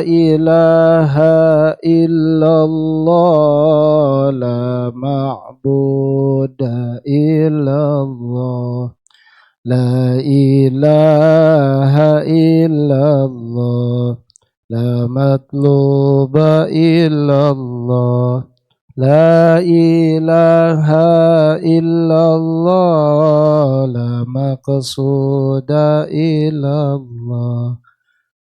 ilaha illallah, la ma'buda illallah, la ilaha illallah, la matluba illallah, la ilaha illallah, la maqsuda illallah.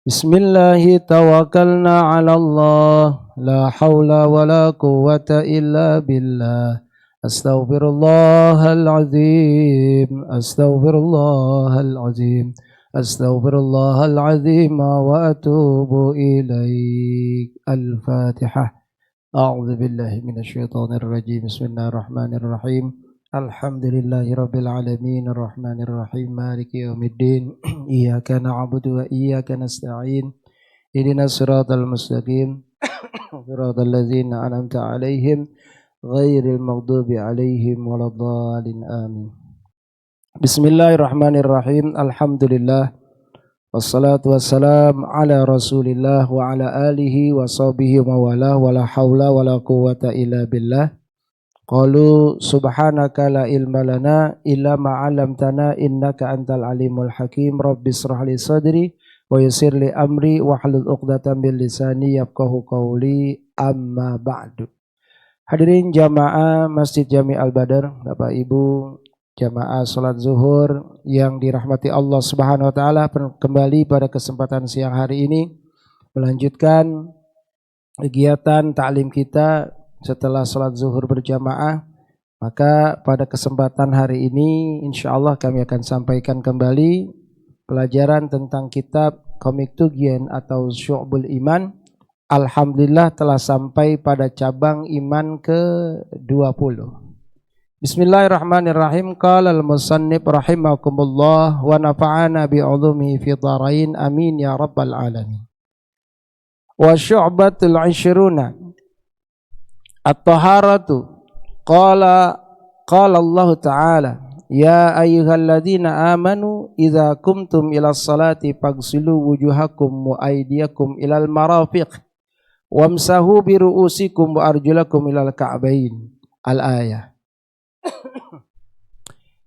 Bismillahi tawakkalna ala Allah, la hawla wa la quwwata illa billah. Astaghfirullahal azim, astaghfirullahal azim, astaghfirullahal azim wa atubu ilaik. Al-Fatihah. A'udzu billahi minasyaitonir rajim. Bismillahirrahmanirrahim. Alhamdulillahi rabbil alamin, arrahmanir rahim, maliki yaumiddin. Iyyaka na'budu wa iyyaka nasta'in. Ihdinas siratal mustaqim. Siratal ladzina an'amta 'alaihim ghairil maghdubi 'alaihim waladdallin. Amin. Bismillahirrahmanirrahim. Alhamdulillah. Wassalatu wassalam ala rasulillah wa ala alihi wa sahbihi wa mawalah wa la hawla wa la quwwata illa billah. Qalu subhanaka la ilma lana illa ma 'allamtana innaka antal alimul hakim. Rabbis shrah li sadri wa yassir li amri wa hlul 'uqdatam min lisani yafqahu qawli. Amma ba'du. Hadirin jamaah Masjid Jami Al-Badar, Bapak Ibu jamaah salat zuhur yang dirahmati Allah Subhanahu wa taala, kembali pada kesempatan siang hari ini melanjutkan kegiatan taklim kita setelah salat zuhur berjamaah. Maka pada kesempatan hari ini insyaallah kami akan sampaikan kembali pelajaran tentang kitab Komik Tugyen atau Syu'bul Iman. Alhamdulillah telah sampai pada cabang iman ke-20. Bismillahirrahmanirrahim. Qala al-musannif rahimakumullah wa nafa'ana bi'ulumihi fi dharain. Amin ya rabbal alamin. Wa syu'batul 'ishruna at-taharatu. Qala Allah ta'ala ya ayyuhalladzina amanu idza kumtum ilas salati faghsilu wujuhakum wa aydiyakum ilal marafiq wamsahu bi ru'usikum wa arjulakum ilal ka'bain. Al-ayah.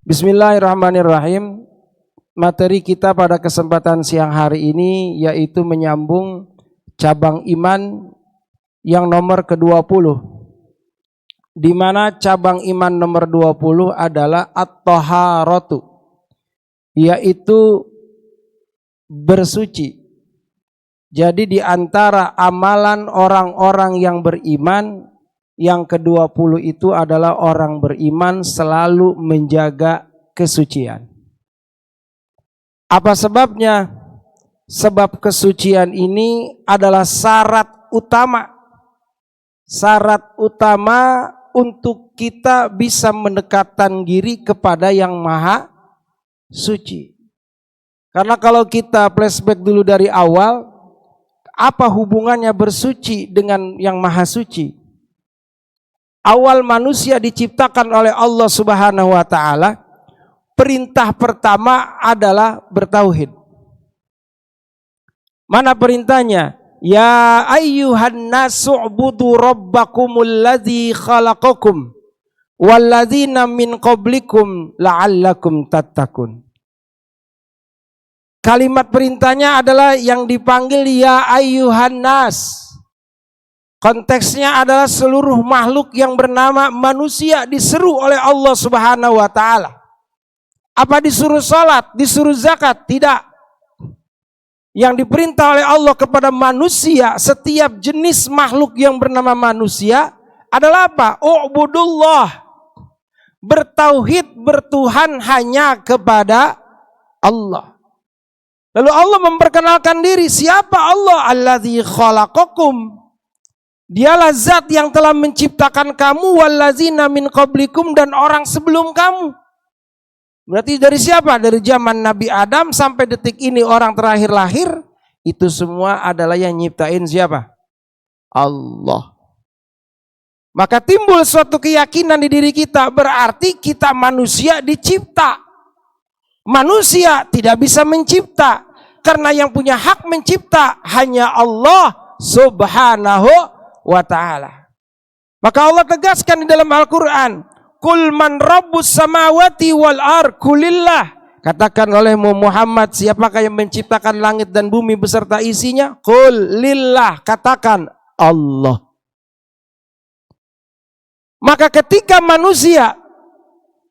Bismillahirrahmanirrahim. Materi kita pada kesempatan siang hari ini yaitu menyambung cabang iman yang nomor ke-20, di mana cabang iman nomor 20 adalah at-taharatu, yaitu bersuci. Jadi di antara amalan orang-orang yang beriman, yang ke-20 itu adalah orang beriman selalu menjaga kesucian. Apa sebabnya? Sebab kesucian ini adalah syarat utama. Syarat utama untuk kita bisa mendekatkan diri kepada yang maha suci. Karena kalau kita flashback dulu dari awal, apa hubungannya bersuci dengan yang maha suci? Awal manusia diciptakan oleh Allah Subhanahu wa taala, perintah pertama adalah bertauhid. Mana perintahnya? Ya ayyuhan nasu ubudu rabbakumul ladzi khalaqakum walladzina min qablikum la'allakum tattaqun. Kalimat perintahnya adalah yang dipanggil ya ayyuhan nas. Konteksnya adalah seluruh makhluk yang bernama manusia diseru oleh Allah Subhanahu wa taala. Apa disuruh salat, disuruh zakat? Tidak. Yang diperintah oleh Allah kepada manusia, setiap jenis makhluk yang bernama manusia adalah apa? U'budullah. Bertauhid, bertuhan hanya kepada Allah. Lalu Allah memperkenalkan diri, siapa Allah? Alladzi khalaqakum. Dialah zat yang telah menciptakan kamu, wallazina min qablikum, dan orang sebelum kamu. Berarti dari siapa? Dari zaman Nabi Adam sampai detik ini orang terakhir lahir, itu semua adalah yang nyiptain siapa? Allah. Maka timbul suatu keyakinan di diri kita, berarti kita manusia dicipta. Manusia tidak bisa mencipta, karena yang punya hak mencipta hanya Allah Subhanahu wa ta'ala. Maka Allah tegaskan di dalam Al-Quran, Qul man rabbus samawati wal ar kulillah. Katakan olehmu Muhammad, siapakah yang menciptakan langit dan bumi beserta isinya? Qul lillah, katakan Allah. Maka ketika manusia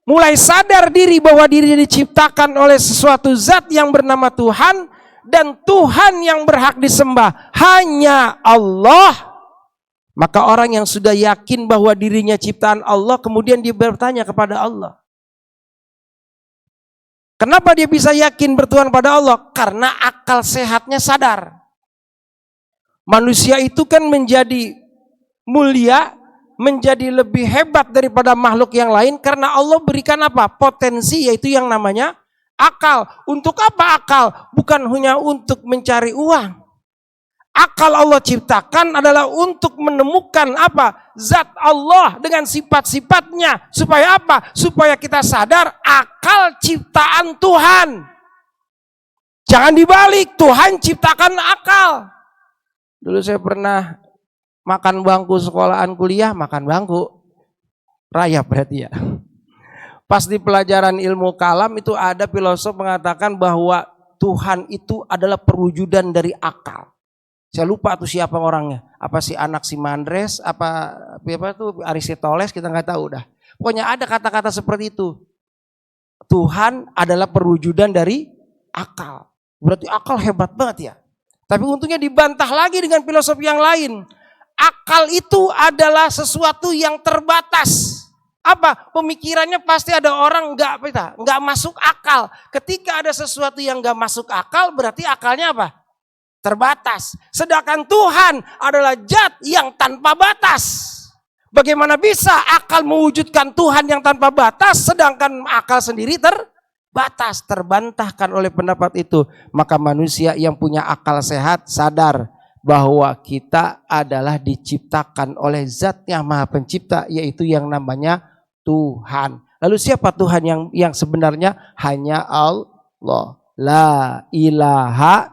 mulai sadar diri bahwa dirinya diciptakan oleh sesuatu zat yang bernama Tuhan, dan Tuhan yang berhak disembah hanya Allah, maka orang yang sudah yakin bahwa dirinya ciptaan Allah, kemudian dia bertanya kepada Allah. Kenapa dia bisa yakin bertuhan pada Allah? Karena akal sehatnya sadar. Manusia itu kan menjadi mulia, menjadi lebih hebat daripada makhluk yang lain karena Allah berikan apa? Potensi, yaitu yang namanya akal. Untuk apa akal? Bukan hanya untuk mencari uang. Akal Allah ciptakan adalah untuk menemukan apa? Zat Allah dengan sifat-sifatnya. Supaya apa? Supaya kita sadar akal ciptaan Tuhan. Jangan dibalik, Tuhan ciptakan akal. Dulu saya pernah makan bangku sekolahan kuliah, makan bangku. Rayap berarti ya. Pas di pelajaran ilmu kalam itu ada filosof mengatakan bahwa Tuhan itu adalah perwujudan dari akal. Saya lupa tuh siapa orangnya. Apa si anak si Mandres, apa tuh Aristoteles, kita nggak tahu dah. Pokoknya ada kata-kata seperti itu. Tuhan adalah perwujudan dari akal. Berarti akal hebat banget ya. Tapi untungnya dibantah lagi dengan filosof yang lain. Akal itu adalah sesuatu yang terbatas. Apa? Pemikirannya pasti ada orang nggak masuk akal. Ketika ada sesuatu yang nggak masuk akal, berarti akalnya apa? Terbatas. Sedangkan Tuhan adalah zat yang tanpa batas. Bagaimana bisa akal mewujudkan Tuhan yang tanpa batas, sedangkan akal sendiri terbatas? Terbantahkan oleh pendapat itu. Maka manusia yang punya akal sehat sadar bahwa kita adalah diciptakan oleh zat yang maha pencipta, yaitu yang namanya Tuhan. Lalu siapa Tuhan yang sebenarnya? Hanya Allah. La ilaha.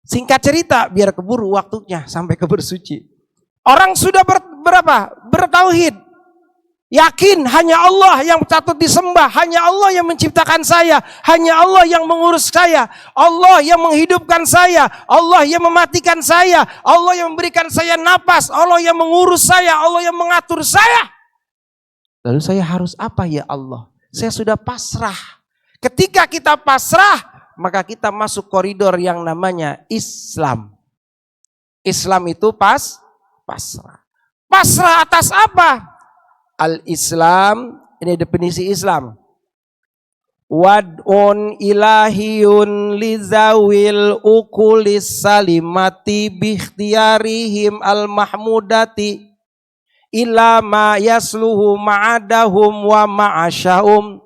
Singkat cerita, biar keburu waktunya sampai ke bersuci. Orang sudah bertauhid. Yakin hanya Allah yang patut disembah. Hanya Allah yang menciptakan saya. Hanya Allah yang mengurus saya. Allah yang menghidupkan saya. Allah yang mematikan saya. Allah yang memberikan saya napas. Allah yang mengurus saya. Allah yang mengatur saya. Lalu saya harus apa ya Allah? Saya sudah pasrah. Ketika kita pasrah, maka kita masuk koridor yang namanya Islam. Islam itu pasrah. Pasrah atas apa? Al-Islam, ini definisi Islam. Wad'un ilahiyun lizawil ukulis salimati bikhtiyarihim al-mahmudati ila ma yasluhu ma'adahum wa ma'asyahum.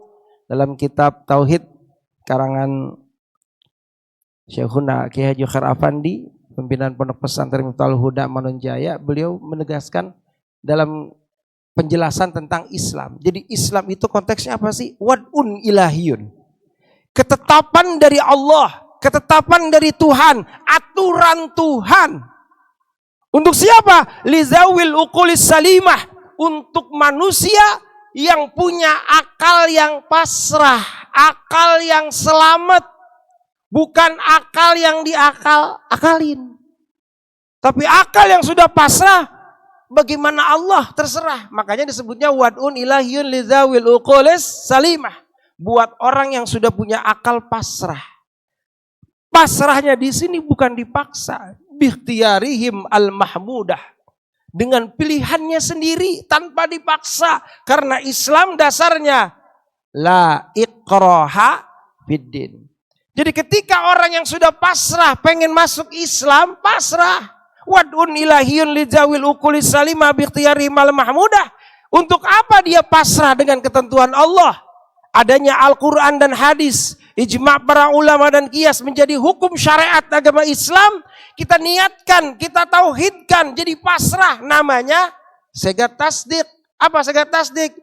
Dalam kitab Tauhid karangan Syekhuna Kiai Haji Khair Afandi, pimpinan Pondok Pesantren Miftaul Huda Manunjaya, beliau menegaskan dalam penjelasan tentang Islam. Jadi Islam itu konteksnya apa sih? Wad'un ilahiyun. Ketetapan dari Allah, ketetapan dari Tuhan, aturan Tuhan. Untuk siapa? Lizawil uqulis salimah. Untuk manusia yang punya akal yang pasrah, akal yang selamat. Bukan akal yang diakal-akalin. Tapi akal yang sudah pasrah, bagaimana Allah terserah. Makanya disebutnya wad'un ilahiyun lidzawil uqulis salimah. Buat orang yang sudah punya akal pasrah. Pasrahnya di sini bukan dipaksa. Bikhtiyarihim al-mahmudah. Dengan pilihannya sendiri tanpa dipaksa. Karena Islam dasarnya la ikraha fiddin. Jadi ketika orang yang sudah pasrah pengen masuk Islam, pasrah. Wad'un ilahiyun lidzawil uqulis salimah bikhtiyarihim al-mahmudah. Untuk apa dia pasrah dengan ketentuan Allah? Adanya Al-Quran dan hadis, ijma' para ulama dan qiyas menjadi hukum syariat agama Islam. Kita niatkan, kita tauhidkan, jadi pasrah. Namanya segat tasdik. Apa segat tasdik?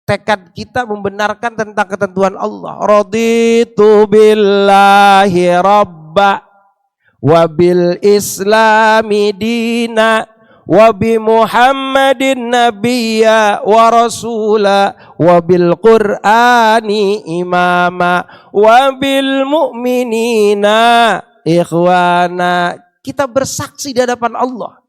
Tekad kita membenarkan tentang ketentuan Allah. Raditu billahi rabba wabil islami dina wabi Muhammadin nabiyya wa rasula wabil qur'ani imama wabil mu'minina ikhwana. Kita bersaksi di hadapan Allah,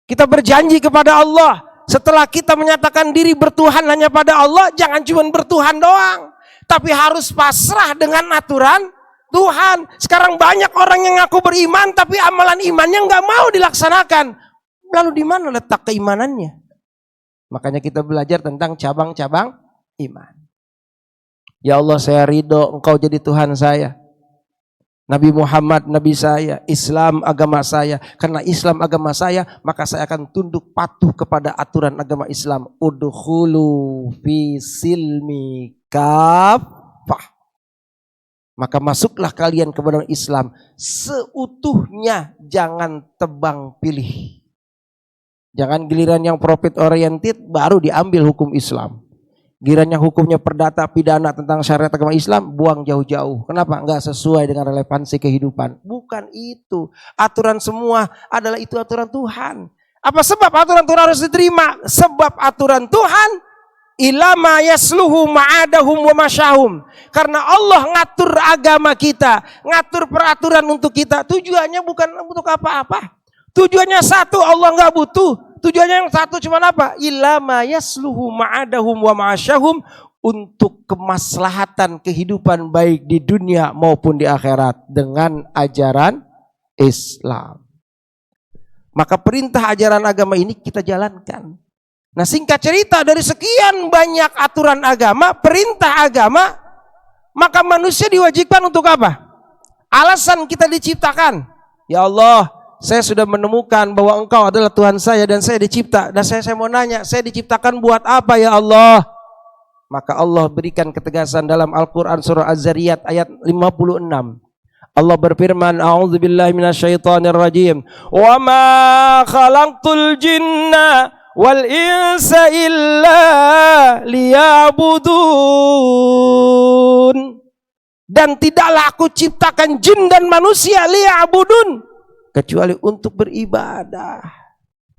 kita berjanji kepada Allah. Setelah kita menyatakan diri bertuhan hanya pada Allah, jangan cuma bertuhan doang, tapi harus pasrah dengan aturan Tuhan. Sekarang banyak orang yang ngaku beriman tapi amalan imannya nggak mau dilaksanakan. Lalu di mana letak keimanannya? Makanya kita belajar tentang cabang-cabang iman. Ya Allah, saya ridho Engkau jadi Tuhan saya. Nabi Muhammad Nabi saya, Islam agama saya. Karena Islam agama saya, maka saya akan tunduk patuh kepada aturan agama Islam. Udkhulu fi silmi kafah. Maka masuklah kalian kepada Islam seutuhnya, jangan tebang pilih. Jangan giliran yang profit oriented baru diambil hukum Islam. Giliran yang hukumnya perdata pidana tentang syariat agama Islam, buang jauh-jauh. Kenapa? Enggak sesuai dengan relevansi kehidupan. Bukan itu. Aturan semua adalah itu aturan Tuhan. Apa sebab aturan Tuhan harus diterima? Sebab aturan Tuhan ilama yasluhu ma'adahum wa masyahum. Karena Allah ngatur agama kita, ngatur peraturan untuk kita. Tujuannya bukan untuk apa-apa. Tujuannya satu, Allah nggak butuh. Tujuannya yang satu cuma apa? Ilama yasluhu ma'adahum wa masyahum, untuk kemaslahatan kehidupan baik di dunia maupun di akhirat dengan ajaran Islam. Maka perintah ajaran agama ini kita jalankan. Nah, singkat cerita, dari sekian banyak aturan agama, perintah agama, maka manusia diwajibkan untuk apa? Alasan kita diciptakan. Ya Allah, saya sudah menemukan bahwa Engkau adalah Tuhan saya dan saya dicipta. Dan saya mau nanya, saya diciptakan buat apa ya Allah? Maka Allah berikan ketegasan dalam Al-Quran surah Az-Zariyat ayat 56. Allah berfirman, a'udzubillahi minasyaitonirrajim. Wa ma khalaqtul jinna wal insa illa liya'budun. Dan tidaklah aku ciptakan jin dan manusia liya'budun, kecuali untuk beribadah.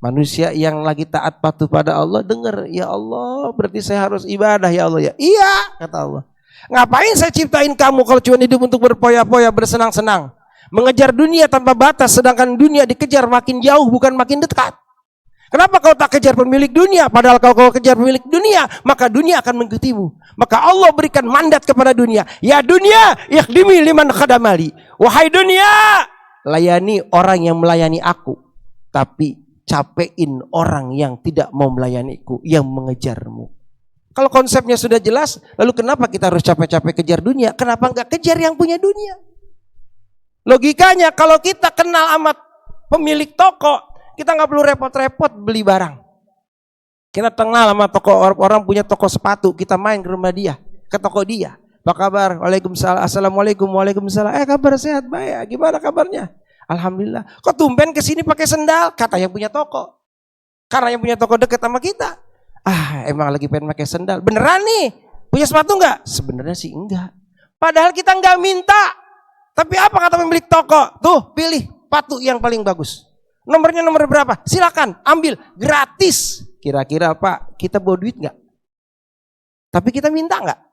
Manusia yang lagi taat patuh pada Allah, dengar, ya Allah, berarti saya harus ibadah ya Allah ya. Iya, kata Allah. Ngapain saya ciptain kamu kalau cuma hidup untuk berpoya-poya, bersenang-senang, mengejar dunia tanpa batas, sedangkan dunia dikejar makin jauh bukan makin dekat. Kenapa kau tak kejar pemilik dunia? Padahal kalau kau kejar pemilik dunia, maka dunia akan mengikutimu. Maka Allah berikan mandat kepada dunia. Ya dunia, ikhdimi liman khadamali. Wahai dunia, layani orang yang melayani aku, tapi capein orang yang tidak mau melayaniku, yang mengejarmu. Kalau konsepnya sudah jelas, lalu kenapa kita harus capek-capek kejar dunia? Kenapa enggak kejar yang punya dunia? Logikanya, kalau kita kenal sama pemilik toko, kita nggak perlu repot-repot beli barang. Kita kenal sama toko, orang punya toko sepatu, kita main ke rumah dia, ke toko dia. Apa kabar? Waalaikumsalam. Assalamualaikum. Waalaikumsalam. Kabar sehat, baik. Gimana kabarnya? Alhamdulillah. Kok tumben kesini pakai sendal? Kata yang punya toko. Karena yang punya toko dekat sama kita. Emang lagi pengen pakai sendal. Beneran nih? Punya sepatu nggak? Sebenarnya sih enggak. Padahal kita nggak minta. Tapi apa kata pemilik toko? Tuh, pilih sepatu yang paling bagus. Nomornya nomor berapa? Silakan ambil gratis. Kira-kira Pak, kita bawa duit nggak? Tapi kita minta nggak?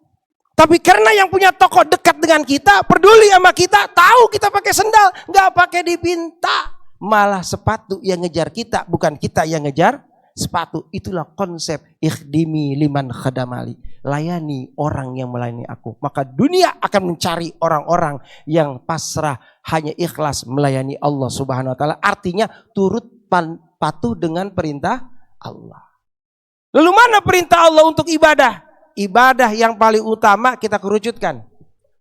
Tapi karena yang punya toko dekat dengan kita, peduli sama kita, tahu kita pakai sendal, nggak pakai dipinta. Malah sepatu yang ngejar kita, bukan kita yang ngejar sepatu. Itulah konsep ikhdimi liman khadamali. Layani orang yang melayani aku. Maka dunia akan mencari orang-orang yang pasrah, hanya ikhlas melayani Allah Subhanahu wa taala. Artinya turut patuh dengan perintah Allah. Lalu mana perintah Allah untuk ibadah? Ibadah yang paling utama kita kerucutkan.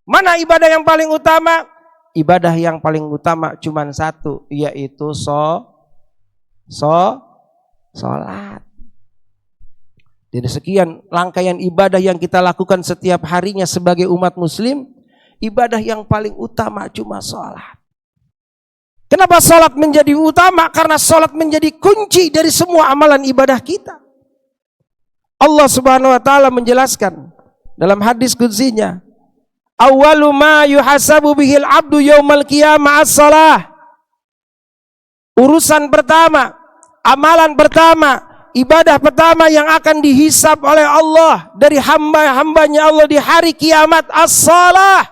Mana ibadah yang paling utama? Ibadah yang paling utama cuma satu, yaitu sholat. Dari sekian rangkaian ibadah yang kita lakukan setiap harinya sebagai umat muslim, ibadah yang paling utama cuma sholat. Kenapa sholat menjadi utama? Karena sholat menjadi kunci dari semua amalan ibadah kita. Allah Subhanahu wa taala menjelaskan dalam hadis qudsinya, awwalu ma yuhasabu bihil abdu yaumal qiyamah as-shalah. Urusan pertama, amalan pertama, ibadah pertama yang akan dihisab oleh Allah dari hamba-hambanya Allah di hari kiamat as-shalah.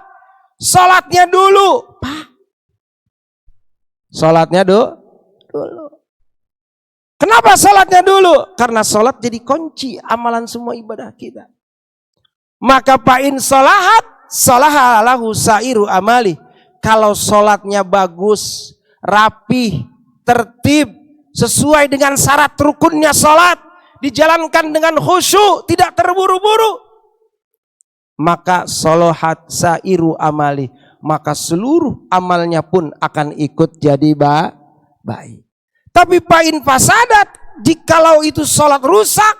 Salatnya dulu, Pak. Salatnya dulu. Kenapa salatnya dulu? Karena salat jadi kunci amalan semua ibadah kita. Maka fa'in salahat salaha lahu sairu amali. Kalau salatnya bagus, rapih, tertib, sesuai dengan syarat rukunnya salat, dijalankan dengan khusyuk, tidak terburu-buru, maka salahat sairu amali, maka seluruh amalnya pun akan ikut jadi baik. Tapi fa'in fasadat, jikalau itu salat rusak,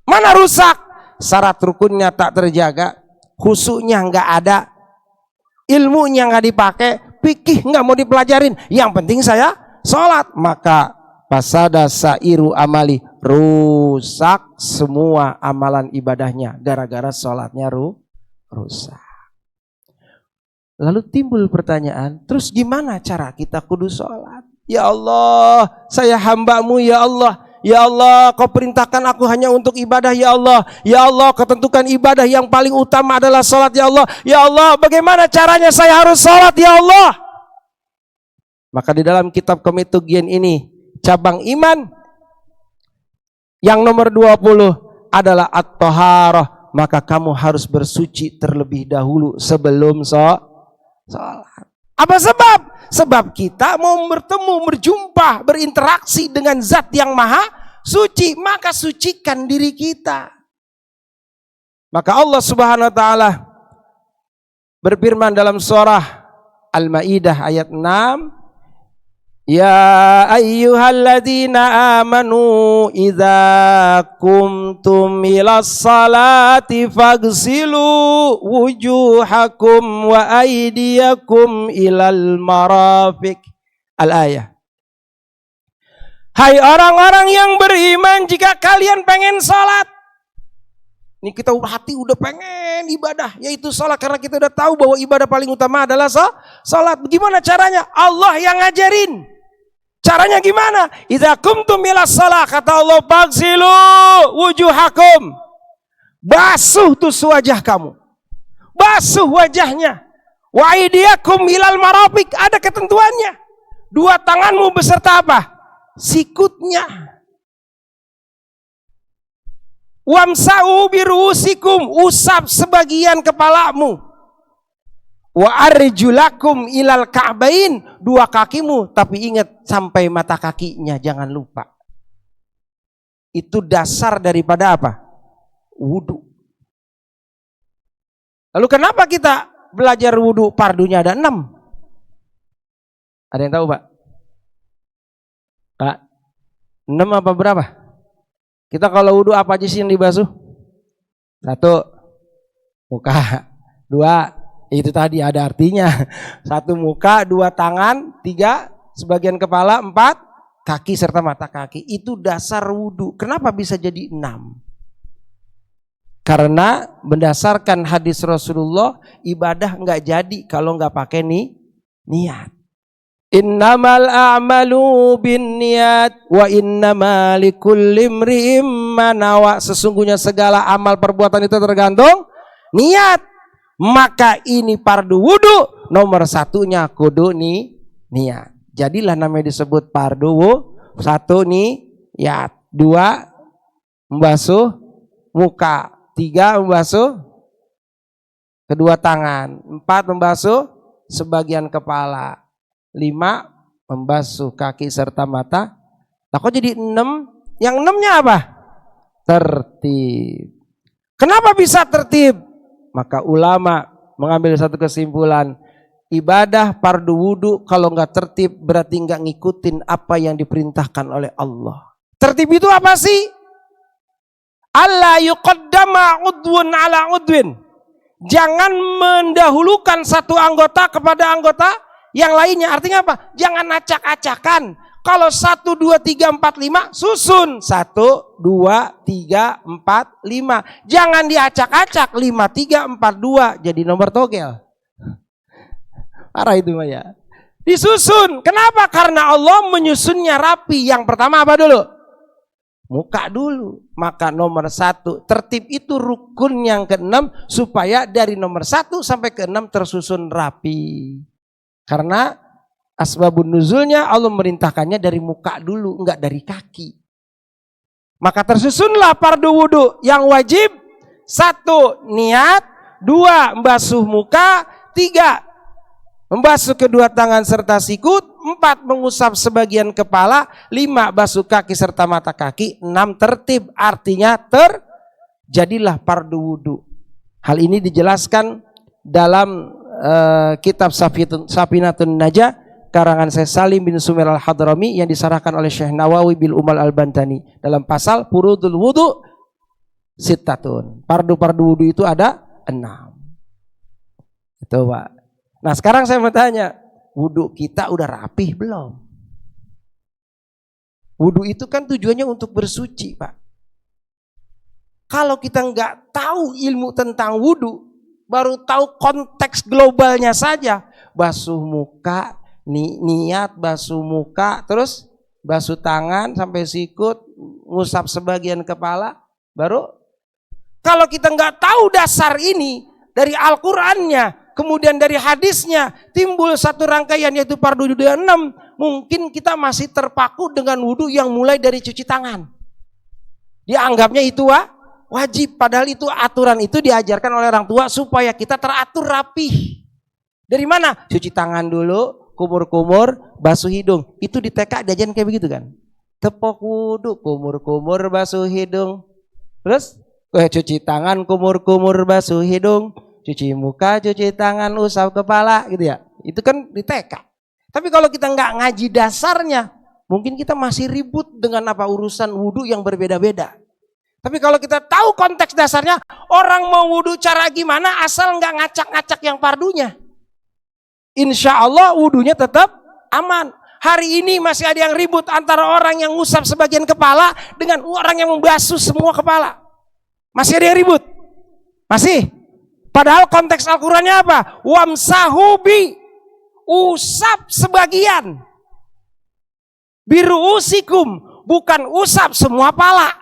mana rusak? Syarat rukunnya tak terjaga, khusyuknya nggak ada, ilmunya nggak dipakai, fikih nggak mau dipelajarin, yang penting saya salat, maka fasada sairu amali, rusak semua amalan ibadahnya gara-gara salatnya rusak. Lalu timbul pertanyaan, terus gimana cara kita kudu salat? Ya Allah, saya hamba-Mu ya Allah. Ya Allah, Kau perintahkan aku hanya untuk ibadah ya Allah. Ya Allah, Kau tentukan ibadah yang paling utama adalah salat ya Allah. Ya Allah, bagaimana caranya saya harus salat ya Allah? Maka di dalam kitab Komitugian ini, cabang iman yang nomor 20 adalah at-taharah. Maka kamu harus bersuci terlebih dahulu sebelum salat. Apa sebab? Sebab kita mau bertemu, berjumpa, berinteraksi dengan zat yang maha suci, maka sucikan diri kita. Maka Allah Subhanahu wa taala berfirman dalam surah Al-Maidah ayat 6, ya ayyuhalladzina amanu idza kumtum ilas salati faghsilu wujuhakum wa aydiyakum ilal marafiq. Al-ayah. Hai orang-orang yang beriman, jika kalian pengen salat, ini kita hati udah pengen ibadah, yaitu salat, karena kita udah tahu bahwa ibadah paling utama adalah salat. Gimana caranya? Allah yang ngajarin. Caranya gimana? Idza qumtum ilas shalah, kata Allah, faghsilu wujuhakum. Basuh tuh wajah kamu. Basuh wajahnya. Wa aydiyakum ilal marafiq, ada ketentuannya. Dua tanganmu beserta apa? Sikutnya. Wamsa'u birusikum, usap sebagian kepalamu. Wa arjulakum ilal ka'bain, dua kakimu, tapi ingat sampai mata kakinya, jangan lupa. Itu dasar daripada apa? Wudu. Lalu kenapa kita belajar wudu? Fardunya ada 6. Ada yang tahu, Pak? Pak, 6 apa berapa? Kita kalau wudu apa aja sih yang dibasuh? 1, muka. 2, itu tadi ada artinya. 1 muka, 2 tangan, 3 sebagian kepala, 4 kaki serta mata kaki. Itu dasar wudu. Kenapa bisa jadi 6? Karena berdasarkan hadis Rasulullah, ibadah nggak jadi kalau nggak pakai niat. Innamal a'malu binniyat wa innama likulli imri'im ma nawa. Sesungguhnya segala amal perbuatan itu tergantung niat. Maka ini fardu wudu, nomor 1-nya kudu niat. Jadilah namanya disebut fardu wudu. 1 niat, 2 membasuh muka, 3 membasuh kedua tangan, 4 membasuh sebagian kepala, 5 membasuh kaki serta mata. Nah, kok jadi 6? Yang 6-nya apa? Tertib. Kenapa bisa tertib? Maka ulama mengambil satu kesimpulan, ibadah fardu wudu kalau nggak tertib berarti nggak ngikutin apa yang diperintahkan oleh Allah. Tertib itu apa sih? Alla yuqaddama udwun ala udwin. Jangan mendahulukan satu anggota kepada anggota yang lainnya. Artinya apa? Jangan acak-acakan. Kalau 1, 2, 3, 4, 5 susun 1, 2, 3, 4, 5. Jangan diacak-acak 5, 3, 4, 2 jadi nomor togel. Parah itu mah ya. Disusun. Kenapa? Karena Allah menyusunnya rapi. Yang pertama apa dulu? Muka dulu. Maka nomor 1 tertib itu rukun yang ke-6 supaya dari nomor 1 sampai ke-6 tersusun rapi. Karena asbabun nuzulnya Allah merintahkannya dari muka dulu, enggak dari kaki. Maka tersusunlah fardu wudu yang wajib 1 niat, 2 membasuh muka, 3 membasuh kedua tangan serta sikut, 4 mengusap sebagian kepala, 5 basuh kaki serta mata kaki, 6 tertib artinya terjadilah fardu wudu. Hal ini dijelaskan dalam kitab Safinatun Najah karangan Syekh Salim bin Sumair Al-Hadrami yang disarahkan oleh Syekh Nawawi bil Umal Al-Bantani dalam pasal furudul wudu sittatun. Fardu-fardu wudu itu ada 6. Itu Pak. Nah sekarang saya mau tanya, wudu kita udah rapih belum? Wudu itu kan tujuannya untuk bersuci Pak. Kalau kita nggak tahu ilmu tentang wudu, baru tahu konteks globalnya saja, basuh muka, niat basuh muka, terus basuh tangan sampai sikut, ngusap sebagian kepala, baru. Kalau kita nggak tahu dasar ini dari Al-Qur'annya, kemudian dari hadisnya, timbul satu rangkaian yaitu fardu wudu 6, mungkin kita masih terpaku dengan wudu yang mulai dari cuci tangan. Dianggapnya itu wajib, padahal itu aturan itu diajarkan oleh orang tua supaya kita teratur rapih. Dari mana? Cuci tangan dulu, kumur-kumur, basuh hidung. Itu di TK diajarin kayak begitu kan? Tepok wudu, kumur-kumur, basuh hidung. Terus cuci tangan, kumur-kumur, basuh hidung. Cuci muka, cuci tangan, usap kepala gitu ya. Itu kan di TK. Tapi kalau kita nggak ngaji dasarnya, mungkin kita masih ribut dengan urusan wudu yang berbeda-beda. Tapi kalau kita tahu konteks dasarnya, orang mau wudu cara gimana asal nggak ngacak-ngacak yang fardunya. Insya Allah wudunya tetap aman. Hari ini masih ada yang ribut antara orang yang ngusap sebagian kepala dengan orang yang membasuh semua kepala. Masih ada yang ribut? Masih? Padahal konteks Al-Qurannya apa? Wamsahubi, usap sebagian. Biruusikum, bukan usap semua pala.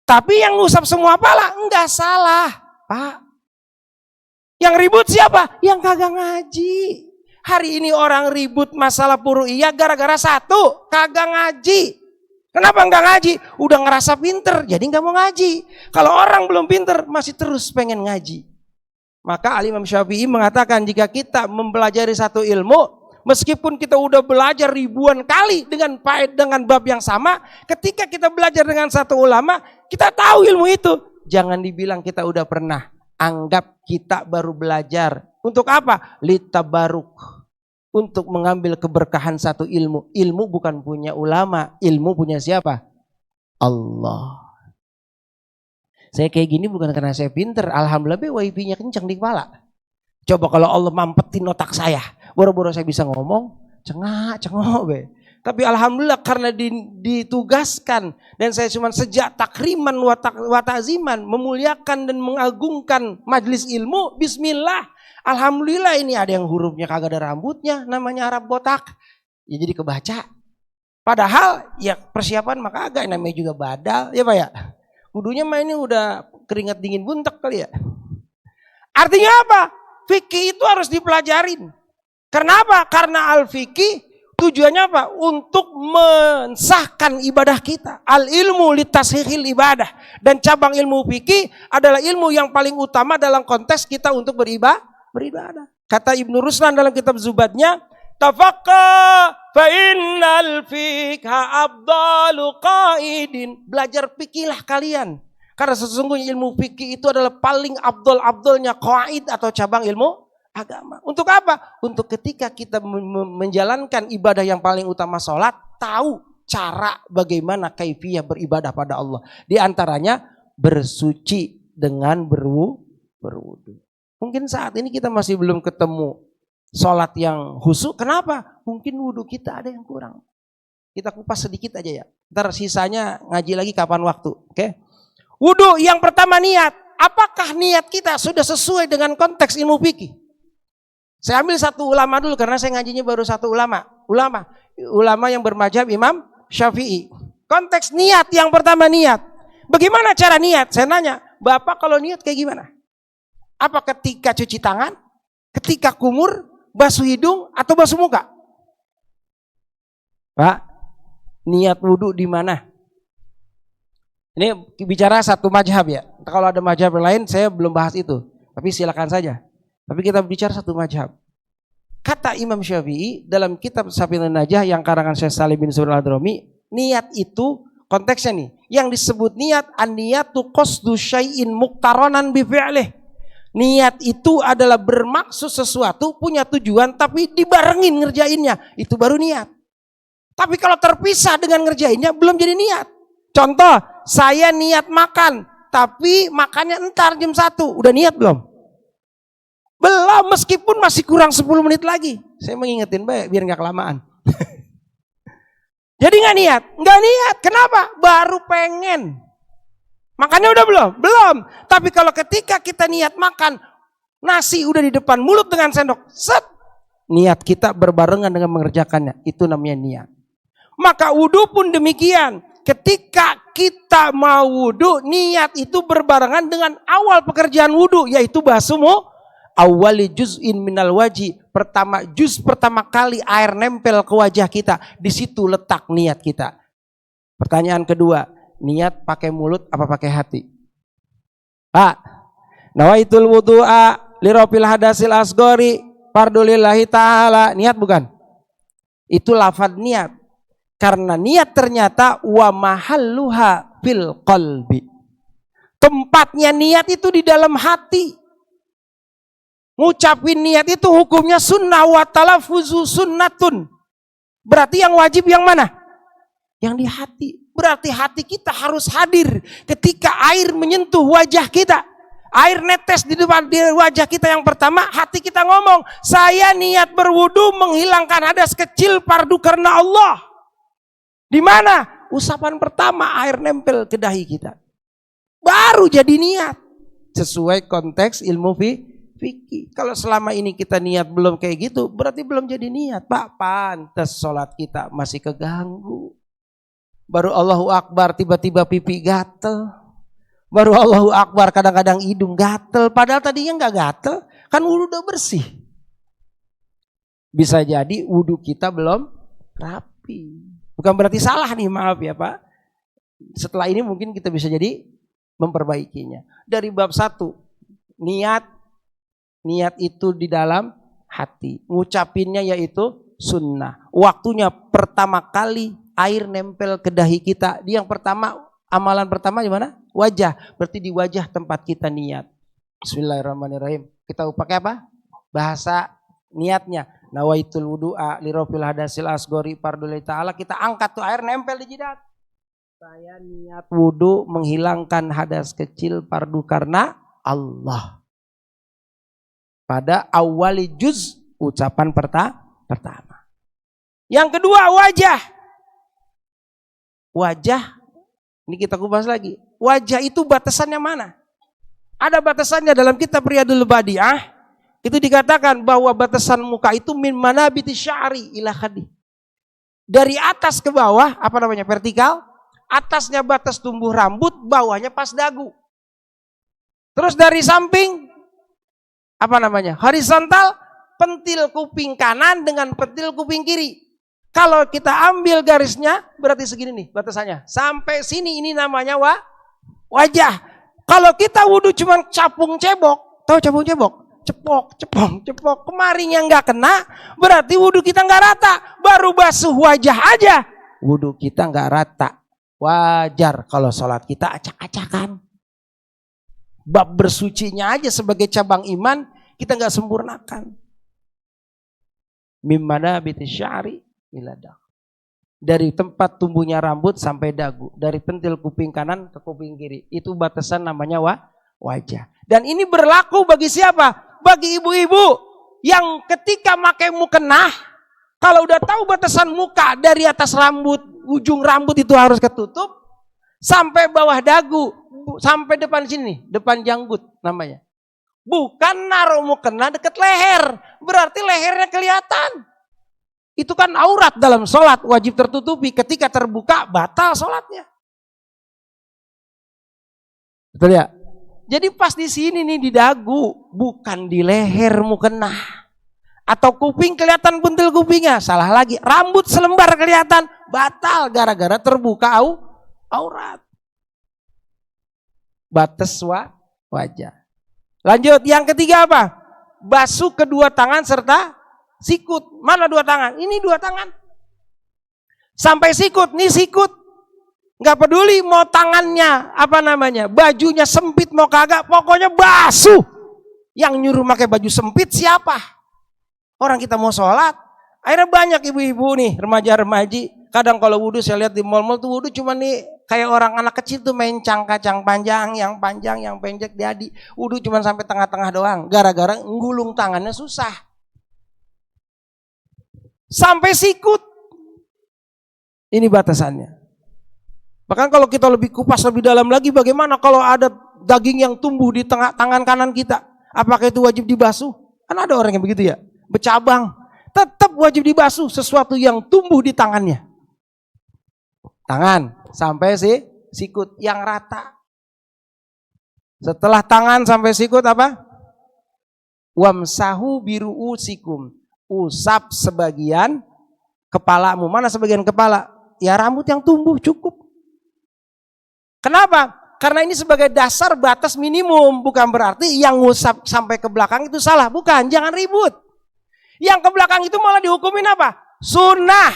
Tapi yang ngusap semua pala enggak salah, Pak. Yang ribut siapa? Yang kagak ngaji. Hari ini orang ribut masalah furu'iyah gara-gara satu, kagak ngaji. Kenapa enggak ngaji? Udah ngerasa pinter, jadi enggak mau ngaji. Kalau orang belum pinter, masih terus pengen ngaji. Maka Al-Imam Syafi'i mengatakan jika kita mempelajari satu ilmu, meskipun kita udah belajar ribuan kali dengan bab yang sama, ketika kita belajar dengan satu ulama, kita tahu ilmu itu. Jangan dibilang kita udah pernah. Anggap kita baru belajar. Untuk apa? Litabaruk. Untuk mengambil keberkahan satu ilmu. Ilmu bukan punya ulama. Ilmu punya siapa? Allah. Saya kayak gini bukan karena saya pinter. Alhamdulillah wifi-nya kencang di kepala. Coba kalau Allah mampetin otak saya. Boro-boro saya bisa ngomong. Cengok be. Tapi alhamdulillah karena ditugaskan dan saya cuma sejak takriman wa ta'ziman memuliakan dan mengagungkan majelis ilmu, bismillah. Alhamdulillah ini ada yang hurufnya kagak ada rambutnya, namanya Arab botak. Ya jadi kebaca. Padahal ya persiapan maka agak namanya juga badal, ya Pak ya. Wudunya mah ini udah keringat dingin buntek kali ya. Artinya apa? Fikih itu harus dipelajarin. Kenapa? Karena al-fikih tujuannya apa? Untuk mensahkan ibadah kita. Al-ilmu litashihil ibadah. Dan cabang ilmu fikih adalah ilmu yang paling utama dalam konteks kita untuk beribadah. Kata Ibnu Ruslan dalam kitab Zubadnya, tafaqqa fa innal fikha afdalu qaidin. Belajar fikihlah kalian. Karena sesungguhnya ilmu fikih itu adalah paling abdol-abdolnya qaid atau cabang ilmu agama. Untuk apa? Untuk ketika kita menjalankan ibadah yang paling utama sholat, tahu cara bagaimana kaifiyah beribadah pada Allah. Di antaranya bersuci dengan berwudu. Mungkin saat ini kita masih belum ketemu sholat yang khusyuk. Kenapa? Mungkin wudhu kita ada yang kurang. Kita kupas sedikit aja ya. Ntar sisanya ngaji lagi kapan waktu. Oke? Wudhu yang pertama niat. Apakah niat kita sudah sesuai dengan konteks ilmu fikih? Saya ambil satu ulama dulu karena saya ngajinya baru satu ulama. Ulama yang bermadzhab Imam Syafi'i. Konteks niat yang pertama niat. Bagaimana cara niat? Saya nanya, Bapak kalau niat kayak gimana? Apa ketika cuci tangan? Ketika kumur? Basuh hidung? Atau basuh muka? Pak, niat wudhu di mana? Ini bicara satu mazhab ya. Kalau ada mazhab lain saya belum bahas itu. Tapi silakan saja. Tapi kita bicara satu mazhab. Kata Imam Syafi'i dalam kitab Safinun Najah yang karangan Syekh Salim bin Subhan al-Hadrami, niat itu konteksnya nih, yang disebut niat an-niyatu qasdu syai'in muqtaranan bi fi'lih. Niat itu adalah bermaksud sesuatu, punya tujuan tapi dibarengin ngerjainnya, itu baru niat. Tapi kalau terpisah dengan ngerjainnya belum jadi niat. Contoh, saya niat makan, tapi makannya entar jam 1, udah niat belum? Belum, meskipun masih kurang 10 menit lagi. Saya mengingetin baik biar nggak kelamaan. Jadi nggak niat, Kenapa? Baru pengen. Makannya udah belum? Belum. Tapi kalau ketika kita niat makan, nasi udah di depan mulut dengan sendok, set, niat kita berbarengan dengan mengerjakannya. Itu namanya niat. Maka wudhu pun demikian. Ketika kita mau wudhu, niat itu berbarengan dengan awal pekerjaan wudhu, yaitu basuh awali juz'in minal waji. Pertama kali air nempel ke wajah kita. Di situ letak niat kita. Pertanyaan kedua, niat pakai mulut apa pakai hati? Pak, nawaitul wudu'a lirafil hadasil asgori fardulillahi ta'ala. Niat bukan? Itu lafaz niat. Karena niat ternyata wa mahalluha fil qalbi. Tempatnya niat itu di dalam hati. Ngucapin niat itu hukumnya sunnah wa talaffuzu sunnatun. Berarti yang wajib yang mana? Yang di hati. Berarti hati kita harus hadir ketika air menyentuh wajah kita. Air netes di depan di wajah kita yang pertama, hati kita ngomong, saya niat berwudu menghilangkan hadas kecil fardu karena Allah. Di mana? Usapan pertama air nempel ke dahi kita. Baru jadi niat. Sesuai konteks ilmu fikih. Kalau selama ini kita niat belum kayak gitu, berarti belum jadi niat. Pak, pantas sholat kita masih keganggu. Baru Allahu Akbar tiba-tiba pipi gatel. Baru Allahu Akbar kadang-kadang hidung gatel. Padahal tadinya nggak gatel, kan wudhu udah bersih. Bisa jadi wudhu kita belum rapi. Bukan berarti salah nih, maaf ya Pak. Setelah ini mungkin kita bisa jadi memperbaikinya. Dari bab 1, niat itu di dalam hati. Ngucapinnya yaitu sunnah. Waktunya pertama kali air nempel ke dahi kita. Yang pertama, amalan pertama di mana? Wajah. Berarti di wajah tempat kita niat. Bismillahirrahmanirrahim. Kita pakai apa? Bahasa niatnya. Nawaitul wudu'a lirafil hadasil asgori fardulillahi ta'ala. Kita angkat tuh air nempel di jidat. Saya niat wudu menghilangkan hadas kecil fardu karena Allah. Pada awali juz ucapan pertama. Yang kedua wajah. Wajah, ini kita kupas lagi. Wajah itu batasannya mana? Ada batasannya dalam kitab Riyadul Badi'ah. Itu dikatakan bahwa batasan muka itu min manabiti sya'ri ila khadi. Dari atas ke bawah, apa namanya? Vertikal. Atasnya batas tumbuh rambut, bawahnya pas dagu. Terus dari samping, apa namanya? Horizontal, pentil kuping kanan dengan pentil kuping kiri. Kalau kita ambil garisnya, berarti segini nih batasannya. Sampai sini ini namanya wajah. Kalau kita wudhu cuma capung cebok, tahu capung cebok? Cepok. Kemarinnya nggak kena, berarti wudhu kita nggak rata. Baru basuh wajah aja, wudhu kita nggak rata. Wajar kalau sholat kita acak-acakan. Bab bersucinya aja sebagai cabang iman kita nggak sempurnakan. Mimana biti syari iladah. Dari tempat tumbuhnya rambut sampai dagu, dari pentil kuping kanan ke kuping kiri, itu batasan namanya wajah. Dan ini berlaku bagi siapa? Bagi ibu-ibu. yang ketika pakai mukena, kalau udah tahu batasan muka dari atas rambut, ujung rambut itu harus ketutup sampai bawah dagu, sampai depan sini, depan janggut namanya. Bukan naruh mukena dekat leher, berarti lehernya kelihatan. Itu kan aurat dalam sholat, wajib tertutupi. Ketika terbuka, batal sholatnya. Betul ya? Jadi pas di sini nih di dagu, bukan di leher mukena. Atau kuping kelihatan puntil kupingnya, salah lagi. Rambut selembar kelihatan, batal gara-gara terbuka aurat. Batas wajah. Lanjut, yang ketiga apa? Basuh kedua tangan serta sikut. Mana dua tangan? Ini dua tangan. Sampai sikut, nih sikut. Nggak peduli mau tangannya, apa namanya, bajunya sempit mau kagak, pokoknya basuh. Yang nyuruh pakai baju sempit siapa? Orang kita mau sholat. Akhirnya banyak ibu-ibu nih, remaja-remaji. Kadang kalau wudhu saya lihat di mal-mal tuh wudhu cuma nih kayak orang anak kecil tuh main cangkacang panjang, yang pendek diadi. Wudhu cuma sampai tengah-tengah doang. Gara-gara nggulung tangannya susah. Sampai sikut. Ini batasannya. Bahkan kalau kita lebih kupas lebih dalam lagi, bagaimana kalau ada daging yang tumbuh di tengah tangan kanan kita? Apakah itu wajib dibasuh? Kan ada orang yang begitu ya, bercabang. Tetap wajib dibasuh sesuatu yang tumbuh di tangannya. Tangan sampai sikut yang rata. Setelah tangan sampai sikut apa? Wamsahu biru'usikum. Usap sebagian kepalamu. Mana sebagian kepala? Ya rambut yang tumbuh cukup. Kenapa? Karena ini sebagai dasar batas minimum. Bukan berarti yang ngusap sampai ke belakang itu salah. Bukan, jangan ribut. Yang ke belakang itu malah dihukumin apa? Sunnah.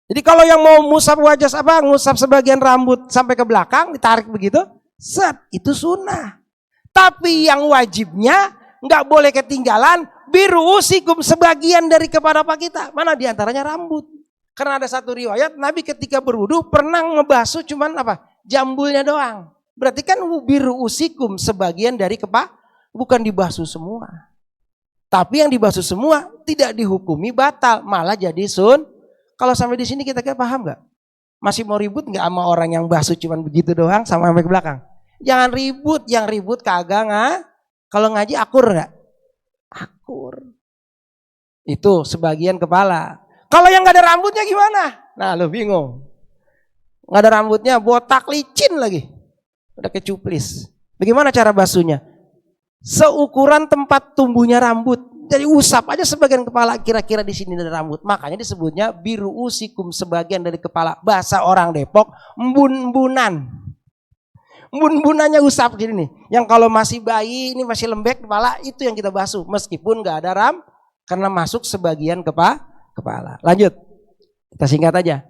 Jadi kalau yang mau ngusap wajah ngusap sebagian rambut sampai ke belakang, ditarik begitu, set, itu sunnah. Tapi yang wajibnya nggak boleh ketinggalan biru'usikum, sebagian dari kepala kita. Mana diantaranya rambut. Karena ada satu riwayat Nabi ketika berwudu pernah ngebasuh cuman apa? Jambulnya doang. Berarti kan biru'usikum, sebagian dari kepala, bukan dibasuh semua. Tapi yang dibasuh semua tidak dihukumi batal, malah jadi sun. Kalau sampai di sini kita paham nggak? Masih mau ribut nggak sama orang yang basuh cuman begitu doang sama sampai ke belakang? Jangan ribut, yang ribut kagak nggak. Kalau ngaji akur nggak? Akur. Itu sebagian kepala. Kalau yang nggak ada rambutnya gimana? Nah lo bingung. Nggak ada rambutnya, botak licin lagi, udah kecuplis. Bagaimana cara basuhnya? Seukuran tempat tumbuhnya rambut. Jadi usap aja sebagian kepala, kira-kira di sini ada rambut. Makanya disebutnya biru'usikum, sebagian dari kepala. Bahasa orang Depok, embun-embunan. Embun-embunannya usap gini nih. Yang kalau masih bayi, ini masih lembek kepala, itu yang kita basuh. Meskipun nggak ada karena masuk sebagian kepala. Lanjut, kita singkat aja.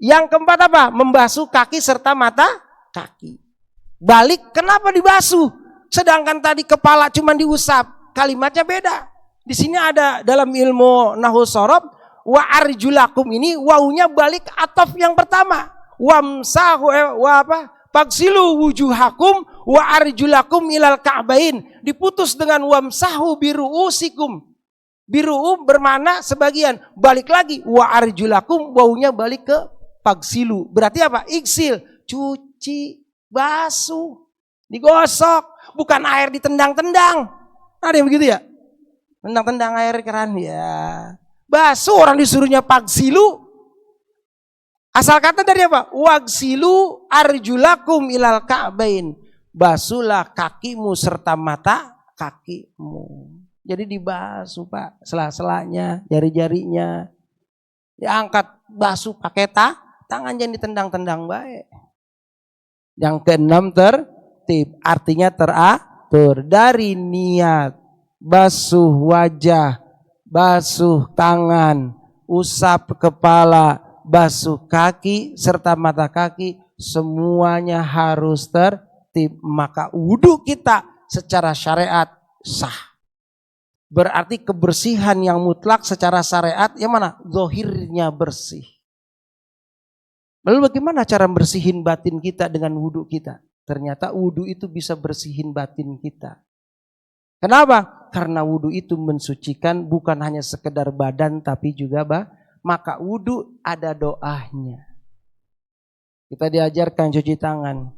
Yang keempat apa? Membasuh kaki serta mata kaki. Balik, kenapa dibasuh? Sedangkan tadi kepala cuma diusap, kalimatnya beda. Di sini ada dalam ilmu nahwu shorof, wa arjulakum, ini wawunya balik ataf yang pertama. Wamsahu Faksilu wujuhakum wa arjulakum ilal ka'bain. Diputus dengan wamsahu biru'usikum. Biru'u bermakna sebagian. Balik lagi wa arjulakum, wawunya balik ke faksilu. Berarti apa? Iksil, cuci, basuh, digosok, bukan air ditendang-tendang. Ada yang begitu ya? Tendang-tendang air keran ya. Basuh, orang disuruhnya faksilu. Asal kata dari apa? Wagsilu arjulakum ilal ka'bain. Basuhlah kakimu serta mata kakimu. Jadi dibasuh Pak, sela-selanya, jari-jarinya. Diangkat basuh pakai tangan, jangan ditendang-tendang baik. Yang keenam tertib, artinya teratur. Dari niat basuh wajah, basuh tangan, usap kepala, basuh kaki serta mata kaki, semuanya harus tertib. Maka wudhu kita secara syariat sah. Berarti kebersihan yang mutlak secara syariat yang mana? Zahirnya bersih. Lalu bagaimana cara bersihin batin kita dengan wudhu kita? Ternyata wudhu itu bisa bersihin batin kita. Kenapa? Karena wudhu itu mensucikan bukan hanya sekedar badan tapi juga maka wudhu ada doanya. Kita diajarkan cuci tangan.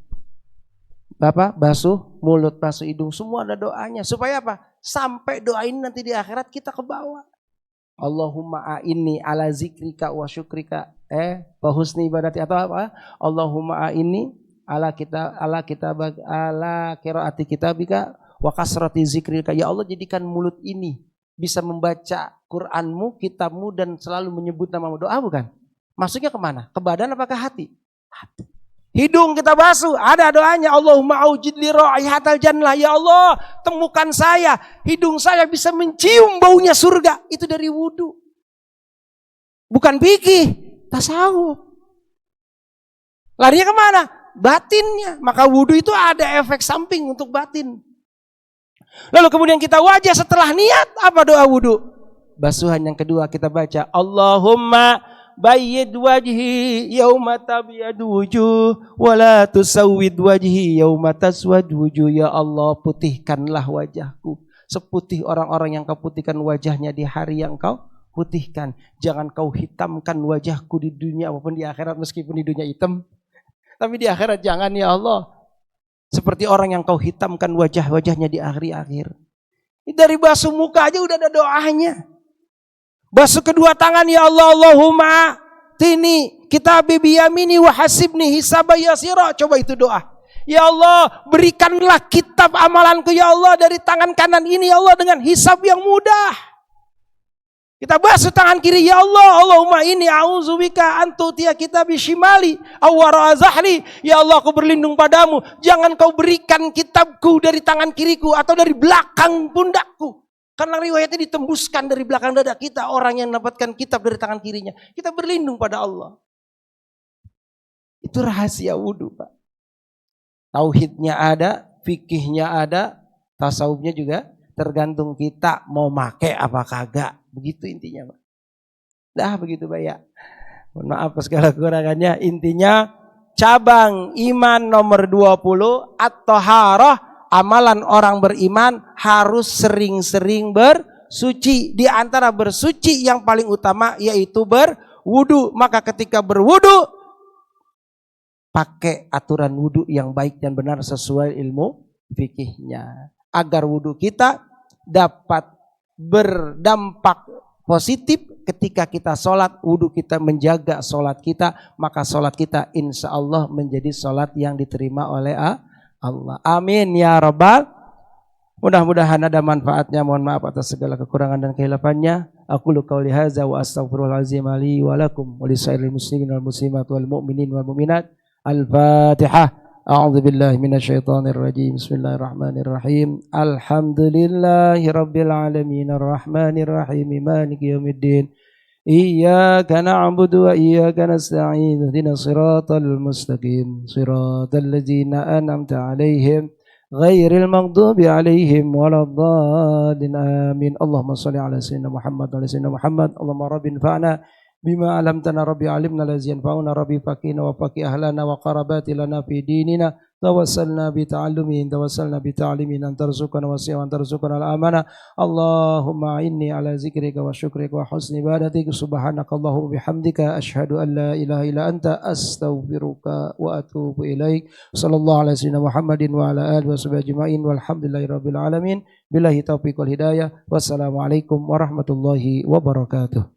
Bapak basuh mulut, basuh hidung, semua ada doanya. Supaya apa? Sampai doa ini nanti di akhirat kita ke bawah. Allahumma a'inni ala zikrika wa syukrika wa husni ibadati atau apa? Allahumma a'inni ala qiraati kitabika wa kasrati zikrika. Ya Allah, jadikan mulut ini bisa membaca Qur'anmu, kitabmu dan selalu menyebut namamu. Doa bukan? Maksudnya kemana? Ke badan apa ke hati? Hati. Hidung kita basuh, ada doanya. Allahumma aujid li raihatal jannah. Ya Allah, temukan saya, hidung saya bisa mencium baunya surga. Itu dari wudu. Bukan fikih, tasawuf. Larinya kemana? Batinnya. Maka wudu itu ada efek samping untuk batin. Lalu kemudian kita wajah setelah niat, apa doa wudu? Basuhan yang kedua kita baca, Allahumma bayyid wajhi yauma tabyadu wujuh wa la tusawwid wajhi yauma taswad wujuh. Ya Allah, putihkanlah wajahku seputih orang-orang yang kau putihkan wajahnya di hari yang kau putihkan. Jangan kau hitamkan wajahku di dunia maupun di akhirat, meskipun di dunia hitam, tapi di akhirat jangan ya Allah. Seperti orang yang kau hitamkan wajah-wajahnya di akhir-akhir. Dari basuh muka aja udah ada doanya. Basuh kedua tangan, ya Allah, Allahumma tini kitabi biyamini wa hasibni hisaba yasira. Coba itu doa. Ya Allah, berikanlah kitab amalanku ya Allah dari tangan kanan ini ya Allah dengan hisab yang mudah. Kita basuh tangan kiri, ya Allah, Allahumma inni a'udzubika an tu'tiya kitabi shimali aw wara'a zahri. Ya Allah, aku berlindung padamu, jangan kau berikan kitabku dari tangan kiriku atau dari belakang pundakku. Karena riwayatnya ditembuskan dari belakang dada kita, orang yang mendapatkan kitab dari tangan kirinya. Kita berlindung pada Allah. Itu rahasia wudu, Pak. Tauhidnya ada, fikihnya ada, tasawufnya juga. Tergantung kita mau make apa kagak. Begitu intinya, Pak. Dah begitu, Pak ya. Mohon maaf segala kekurangannya. Intinya cabang iman nomor 20 at-thaharah, amalan orang beriman harus sering-sering bersuci. Di antara bersuci yang paling utama yaitu berwudu. Maka ketika berwudu, pakai aturan wudu yang baik dan benar sesuai ilmu fikihnya. Agar wudu kita dapat berdampak positif ketika kita sholat, wudu kita menjaga sholat kita, maka sholat kita insya Allah menjadi sholat yang diterima oleh Allah. Amin ya rabbal. Mudah-mudahan ada manfaatnya. Mohon maaf atas segala kekurangan dan kehilafannya. Aqulu qauli hadza wa astaghfirullahalazim li wa lakum wa lisairil muslimin wal muslimat wal mu'minin wal mu'minat. Al-Fatihah. A'udzu billahi minasyaitonir rajim. Bismillahirrahmanirrahim. Alhamdulillahi rabbil alamin arrahmanir rahim maliki yaumiddin. Iyyaka na'budu wa iyyaka nasta'in. Ihdinas siratal mustaqim. Siratal ladzina an'amta 'alaihim ghairil maghdubi 'alaihim waladdallin. Amin. Allahumma shalli 'ala sayyidina Muhammad wa 'ala sayyidina Muhammad. Allahumma rabbina fa'na bima alamtana rabbi alimna lazi yanfa'una rabbi faqina wa faqih ahlana wa qarabati lana fi dinina tawassalna bi ta'allumin tawassalna bi ta'limin antarzuqana wasi'an antarzuqana al-amana. Allahumma inni ala zikrika wa syukrika wa husni ibadatik. Subhanakallahumma bihamdika asyhadu an la ilaha illa anta astaghfiruka wa atubu ilaik. Sallallahu alaihi wasallam Muhammadin wa ala alihi washabihi ajmain walhamdulillahi rabbil alamin. Billahi taufiq wal hidayah. Wassalamualaikum warahmatullahi wabarakatuh.